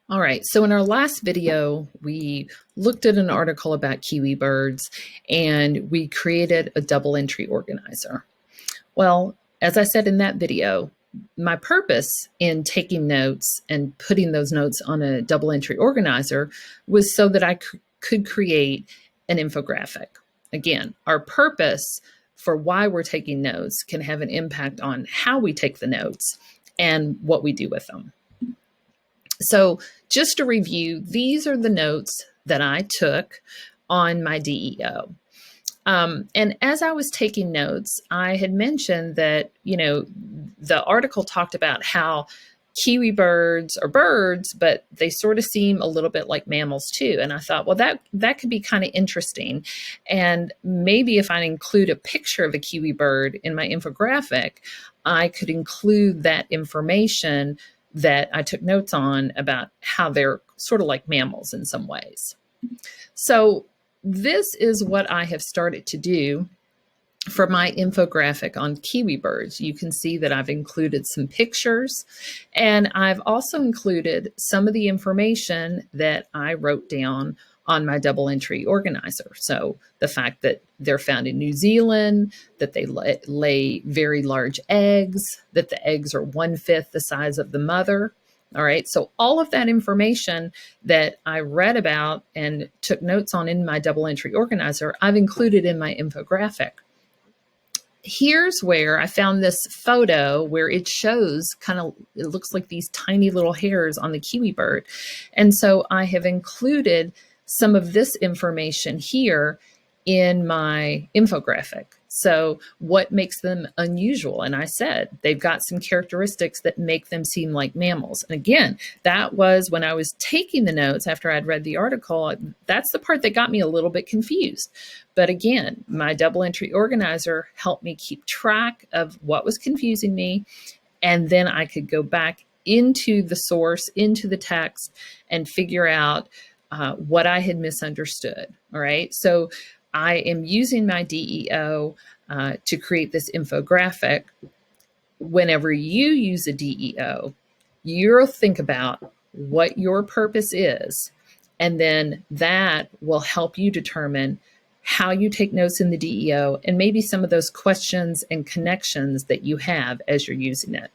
All right, so in our last video, we looked at an article about kiwi birds and we created a double entry organizer. Well, as I said in that video, my purpose in taking notes and putting those notes on a double entry organizer was so that I could create an infographic. Again, our purpose for why we're taking notes can have an impact on how we take the notes and what we do with them. So just to review, these are the notes that I took on my DEO. And as I was taking notes, I had mentioned that, the article talked about how kiwi birds are birds, but they sort of seem a little bit like mammals too. And I thought, well, that could be kind of interesting. And maybe if I include a picture of a kiwi bird in my infographic, I could include that information that I took notes on about how they're sort of like mammals in some ways. So this is what I have started to do for my infographic on kiwi birds. You can see that I've included some pictures, and I've also included some of the information that I wrote down on my double entry organizer. So the fact that they're found in New Zealand, that they lay very large eggs, that the eggs are 1/5 the size of the mother. All right, so all of that information that I read about and took notes on in my double entry organizer, I've included in my infographic. Here's where I found this photo where it shows it looks like these tiny little hairs on the kiwi bird. And so I have included some of this information here in my infographic. So what makes them unusual? And I said, they've got some characteristics that make them seem like mammals. And again, that was when I was taking the notes after I'd read the article, that's the part that got me a little bit confused. But again, my double entry organizer helped me keep track of what was confusing me. And then I could go back into the source, into the text, and figure out what I had misunderstood. All right. So I am using my DEO to create this infographic. Whenever you use a DEO, you'll think about what your purpose is, and then that will help you determine how you take notes in the DEO and maybe some of those questions and connections that you have as you're using it.